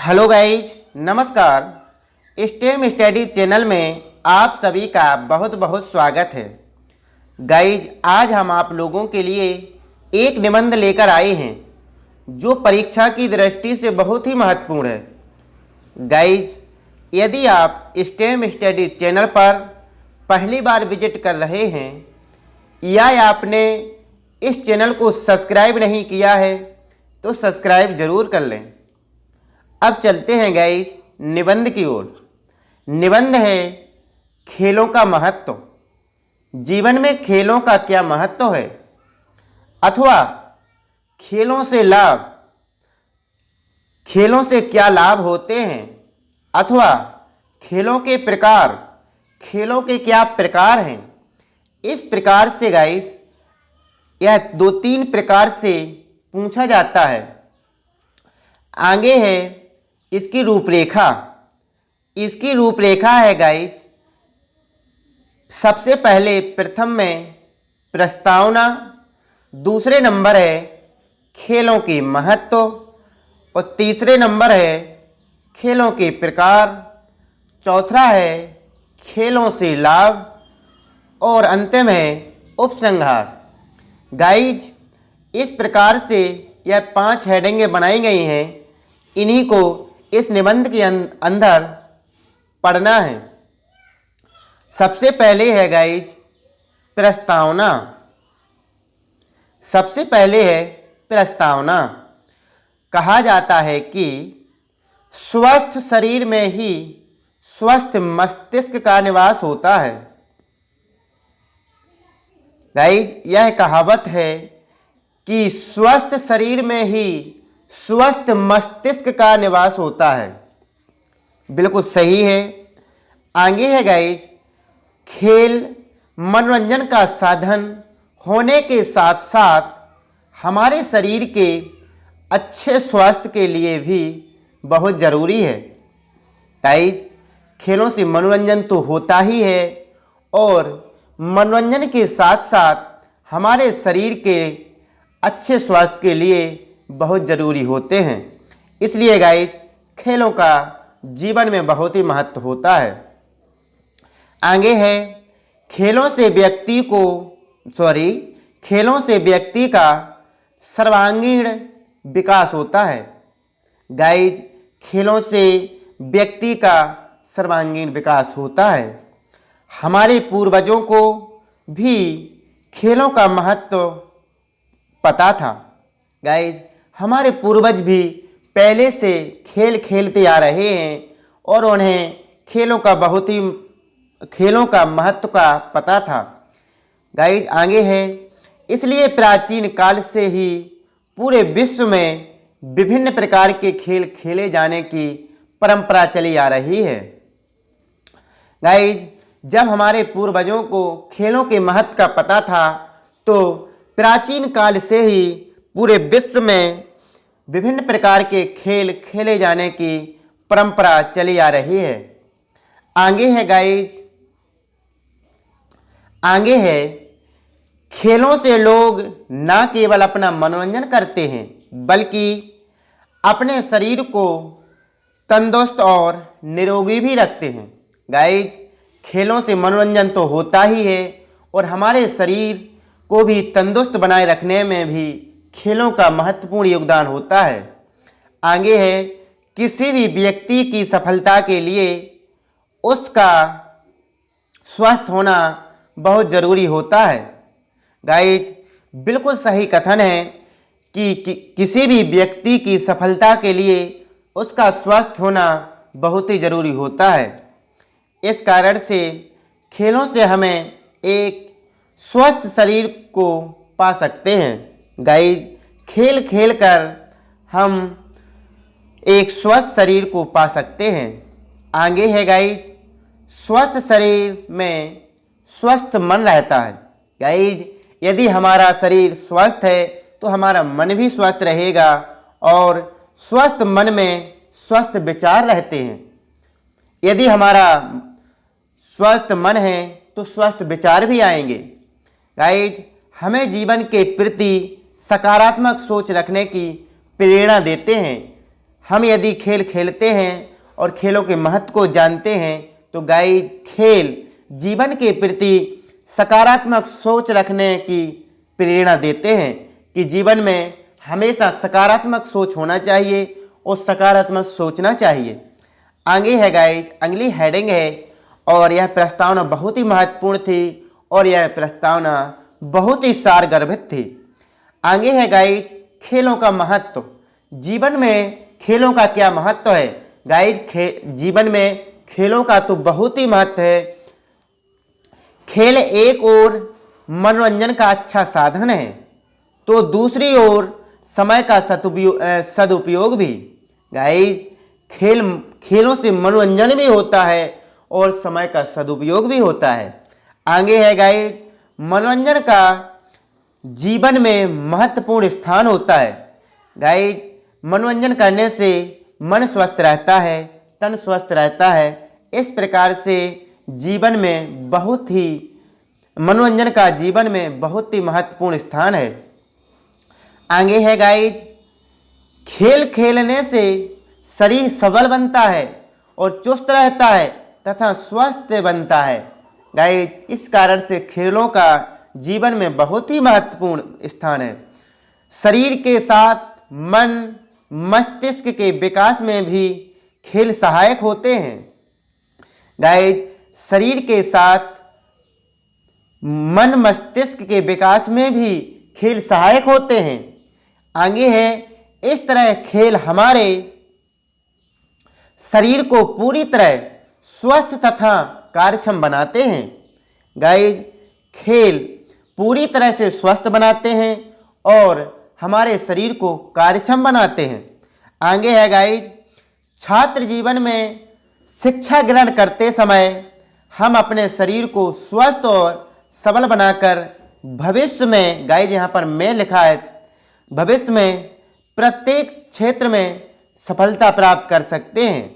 Hello guys, नमस्कार। Stem study channel में आप सभी का बहुत बहुत स्वागत है। गाइज, आज हम आप लोगों के लिए एक निबंध लेकर आए हैं जो परीक्षा की दृष्टि से बहुत ही महत्वपूर्ण है। गाइज, यदि आप स्टेम स्टडी चैनल पर पहली बार विजिट कर रहे हैं या आपने इस चैनल को सब्सक्राइब नहीं किया है तो सब्सक्राइब ज़रूर कर लें। अब चलते हैं गाइज निबंध की ओर। निबंध है खेलों का महत्व। जीवन में खेलों का क्या महत्व है अथवा खेलों से लाभ, खेलों से क्या लाभ होते हैं अथवा खेलों के प्रकार, खेलों के क्या प्रकार हैं। इस प्रकार से गाइज यह 2-3 प्रकार से पूछा जाता है। आगे है इसकी रूपरेखा। इसकी रूपरेखा है गाइज, सबसे पहले प्रथम में प्रस्तावना, दूसरे नंबर है खेलों की महत्व और तीसरे नंबर है खेलों के प्रकार, चौथा है खेलों से लाभ और अंतिम है उपसंहार। गाइज, इस प्रकार से यह 5 हेडिंगें बनाई गई हैं। इन्हीं को इस निबंध के अंदर पढ़ना है। सबसे पहले है गाइज प्रस्तावना। सबसे पहले है प्रस्तावना। कहा जाता है कि स्वस्थ शरीर में ही स्वस्थ मस्तिष्क का निवास होता है। गाइज, यह कहावत है कि स्वस्थ शरीर में ही स्वस्थ मस्तिष्क का निवास होता है। बिल्कुल सही है। आगे है गाइज, खेल मनोरंजन का साधन होने के साथ साथ हमारे शरीर के अच्छे स्वास्थ्य के लिए भी बहुत ज़रूरी है। गाइज, खेलों से मनोरंजन तो होता ही है और मनोरंजन के साथ साथ हमारे शरीर के अच्छे स्वास्थ्य के लिए बहुत ज़रूरी होते हैं। इसलिए गाइज खेलों का जीवन में बहुत ही महत्व होता है। आगे है खेलों से व्यक्ति का सर्वांगीण विकास होता है। गाइज, खेलों से व्यक्ति का सर्वांगीण विकास होता है। हमारे पूर्वजों को भी खेलों का महत्व पता था। गाइज, हमारे पूर्वज भी पहले से खेल खेलते आ रहे हैं और उन्हें खेलों का महत्व का पता था। गाइज, आगे है इसलिए प्राचीन काल से ही पूरे विश्व में विभिन्न प्रकार के खेल खेले जाने की परंपरा चली आ रही है। गाइज, जब हमारे पूर्वजों को खेलों के महत्व का पता था तो प्राचीन काल से ही पूरे विश्व में विभिन्न प्रकार के खेल खेले जाने की परंपरा चली आ रही है। आगे है गाइज, आगे है खेलों से लोग न केवल अपना मनोरंजन करते हैं बल्कि अपने शरीर को तंदुरुस्त और निरोगी भी रखते हैं। गाइज, खेलों से मनोरंजन तो होता ही है और हमारे शरीर को भी तंदुरुस्त बनाए रखने में भी खेलों का महत्वपूर्ण योगदान होता है। आगे है किसी भी व्यक्ति की सफलता के लिए उसका स्वस्थ होना बहुत ज़रूरी होता है। गाइज, बिल्कुल सही कथन है कि किसी भी व्यक्ति की सफलता के लिए उसका स्वस्थ होना बहुत ही ज़रूरी होता है। इस कारण से खेलों से हमें एक स्वस्थ शरीर को पा सकते हैं। गाइज, खेल खेल कर हम एक स्वस्थ शरीर को पा सकते हैं। आगे है गाइज स्वस्थ शरीर में स्वस्थ मन रहता है। गाइज, यदि हमारा शरीर स्वस्थ है तो हमारा मन भी स्वस्थ रहेगा और स्वस्थ मन में स्वस्थ विचार रहते हैं। यदि हमारा स्वस्थ मन है तो स्वस्थ विचार भी आएंगे। गाइज, हमें जीवन के प्रति सकारात्मक सोच रखने की प्रेरणा देते हैं। हम यदि खेल खेलते हैं और खेलों के महत्व को जानते हैं तो गाइज खेल जीवन के प्रति सकारात्मक सोच रखने की प्रेरणा देते हैं कि जीवन में हमेशा सकारात्मक सोच होना चाहिए और सकारात्मक सोचना चाहिए। आगे है गाइज, अगली हेडिंग है और यह प्रस्तावना बहुत ही महत्वपूर्ण थी और यह प्रस्तावना बहुत ही सारगर्भित थी। आगे है गाइज, खेलों का महत्व। जीवन में खेलों का क्या महत्व है गाइज? जीवन में खेलों का तो बहुत ही महत्व है। खेल एक ओर मनोरंजन का अच्छा साधन है तो दूसरी ओर समय का सदुपयोग भी। गाइज खेलों से मनोरंजन भी होता है और समय का सदुपयोग भी होता है। आगे है गाइज, मनोरंजन का जीवन में महत्वपूर्ण स्थान होता है। गाइज मनोरंजन करने से मन स्वस्थ रहता है, तन स्वस्थ रहता है। इस प्रकार से जीवन में मनोरंजन का जीवन में बहुत ही महत्वपूर्ण स्थान है। आगे है गाइज, खेल खेलने से शरीर सबल बनता है और चुस्त रहता है तथा स्वस्थ बनता है। गाइज इस कारण से खेलों का जीवन में बहुत ही महत्वपूर्ण स्थान है। शरीर के साथ मन मस्तिष्क के विकास में भी खेल सहायक होते हैं। गाइज शरीर के साथ मन मस्तिष्क के विकास में भी खेल सहायक होते हैं। आगे है, इस तरह खेल हमारे शरीर को पूरी तरह स्वस्थ तथा कार्यक्षम बनाते हैं। गाइज खेल पूरी तरह से स्वस्थ बनाते हैं और हमारे शरीर को कार्यक्षम बनाते हैं। आगे है गाइज, छात्र जीवन में शिक्षा ग्रहण करते समय हम अपने शरीर को स्वस्थ और सबल बनाकर भविष्य में, गाइज यहाँ पर मैं लिखा है, भविष्य में प्रत्येक क्षेत्र में सफलता प्राप्त कर सकते हैं।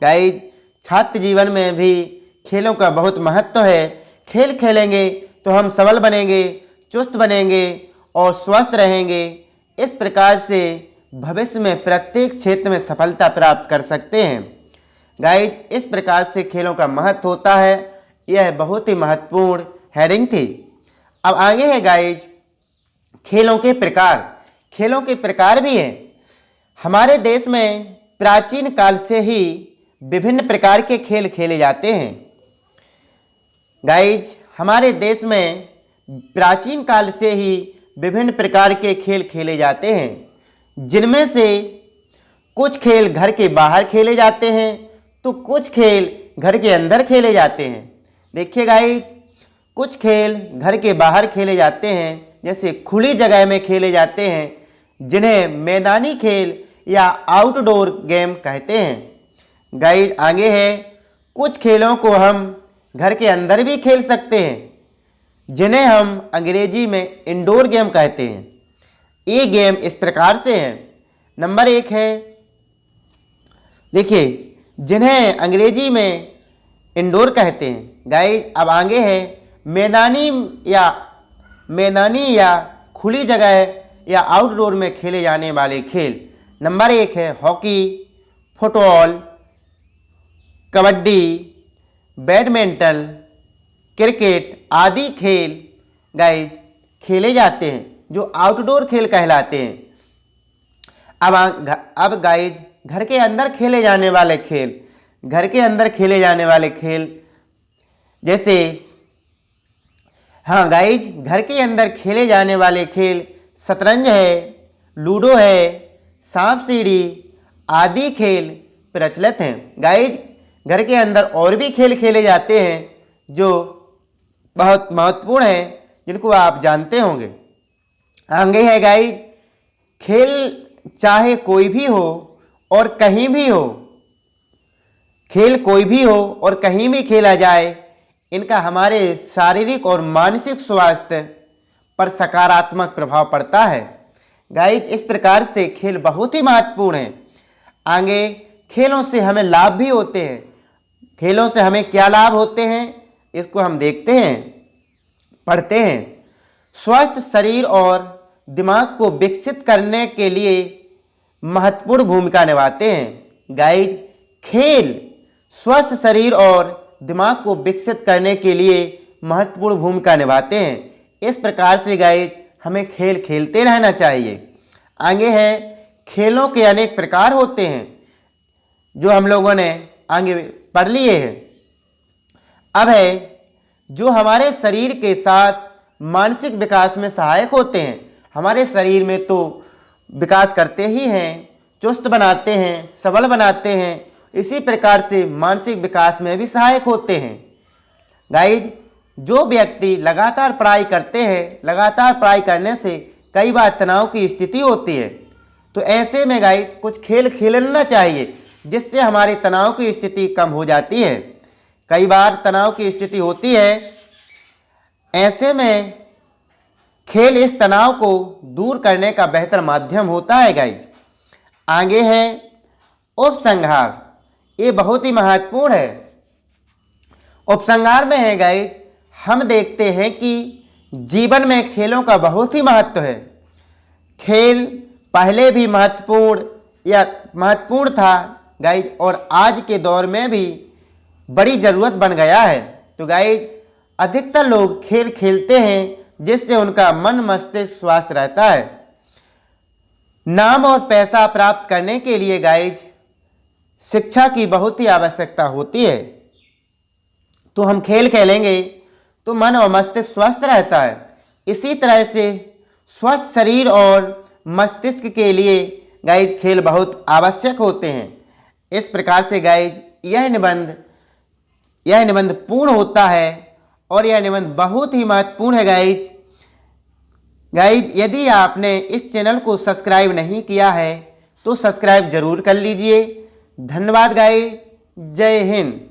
गाइज छात्र जीवन में भी खेलों का बहुत महत्व है। खेल खेलेंगे तो हम सबल बनेंगे, चुस्त बनेंगे और स्वस्थ रहेंगे। इस प्रकार से भविष्य में प्रत्येक क्षेत्र में सफलता प्राप्त कर सकते हैं। गाइज इस प्रकार से खेलों का महत्व होता है। यह बहुत ही महत्वपूर्ण हेडिंग थी। अब आगे है गाइज, खेलों के प्रकार। खेलों के प्रकार भी हैं। हमारे देश में प्राचीन काल से ही विभिन्न प्रकार के खेल खेले जाते हैं। गाइज हमारे देश में प्राचीन काल से ही विभिन्न प्रकार के खेल खेले जाते हैं, जिनमें से कुछ खेल घर के बाहर खेले जाते हैं तो कुछ खेल घर के अंदर खेले जाते हैं। देखिए गाइज, कुछ खेल घर के बाहर खेले जाते हैं, जैसे खुली जगह में खेले जाते हैं, जिन्हें मैदानी खेल या आउटडोर गेम कहते हैं। गाइज आगे है, कुछ खेलों को हम घर के अंदर भी खेल सकते हैं, जिन्हें हम अंग्रेजी में इंडोर गेम कहते हैं। ये गेम इस प्रकार से हैं। नंबर 1 है, देखिए, जिन्हें अंग्रेजी में इंडोर कहते हैं। गाइज अब आगे है, मैदानी या खुली जगह या आउटडोर में खेले जाने वाले खेल। नंबर 1 है hockey, football, kabaddi, badminton, cricket आदि खेल गाइज खेले जाते हैं, जो आउटडोर खेल कहलाते हैं। अब गाइज घर के अंदर खेले जाने वाले खेल। घर के अंदर खेले जाने वाले खेल जैसे, हाँ गाइज घर के अंदर खेले जाने वाले खेल शतरंज है, लूडो है, सांप सीढ़ी आदि खेल प्रचलित हैं। गाइज घर के अंदर और भी खेल खेले जाते हैं जो बहुत महत्वपूर्ण हैं, जिनको आप जानते होंगे। आगे है गाइज, खेल चाहे कोई भी हो और कहीं भी हो, खेल कोई भी हो और कहीं भी खेला जाए, इनका हमारे शारीरिक और मानसिक स्वास्थ्य पर सकारात्मक प्रभाव पड़ता है। गाइज इस प्रकार से खेल बहुत ही महत्वपूर्ण है। आगे खेलों से हमें लाभ भी होते हैं। खेलों से हमें क्या लाभ होते हैं इसको हम देखते हैं, पढ़ते हैं। स्वस्थ शरीर और दिमाग को विकसित करने के लिए महत्वपूर्ण भूमिका निभाते हैं। गाइज, खेल स्वस्थ शरीर और दिमाग को विकसित करने के लिए महत्वपूर्ण भूमिका निभाते हैं। इस प्रकार से गाइज हमें खेल खेलते रहना चाहिए। आगे है, खेलों के अनेक प्रकार होते हैं, जो हम लोगों ने आगे पढ़ लिए हैं। अब है, जो हमारे शरीर के साथ मानसिक विकास में सहायक होते हैं। हमारे शरीर में तो विकास करते ही हैं, चुस्त बनाते हैं, सबल बनाते हैं, इसी प्रकार से मानसिक विकास में भी सहायक होते हैं। गाइज, जो व्यक्ति लगातार पढ़ाई करते हैं, लगातार पढ़ाई करने से कई बार तनाव की स्थिति होती है, तो ऐसे में गाइज कुछ खेल खेलना चाहिए, जिससे हमारी तनाव की स्थिति कम हो जाती है। कई बार तनाव की स्थिति होती है, ऐसे में खेल इस तनाव को दूर करने का बेहतर माध्यम होता है। गाइज, आगे है उपसंहार। ये बहुत ही महत्वपूर्ण है। उपसंहार में है गाइज, हम देखते हैं कि जीवन में खेलों का बहुत ही महत्व है। खेल पहले भी महत्वपूर्ण था गाइज, और आज के दौर में भी बड़ी ज़रूरत बन गया है। तो गाइज, अधिकतर लोग खेल खेलते हैं, जिससे उनका मन मस्तिष्क स्वस्थ रहता है। नाम और पैसा प्राप्त करने के लिए गाइज शिक्षा की बहुत ही आवश्यकता होती है। तो हम खेल खेलेंगे तो मन और मस्तिष्क स्वस्थ रहता है। इसी तरह से स्वस्थ शरीर और मस्तिष्क के लिए गाइज खेल बहुत आवश्यक होते हैं। इस प्रकार से गाइज यह निबंध पूर्ण होता है, और यह निबंध बहुत ही महत्वपूर्ण है। गाइज, यदि आपने इस चैनल को सब्सक्राइब नहीं किया है तो सब्सक्राइब जरूर कर लीजिए। धन्यवाद गाइज, जय हिंद।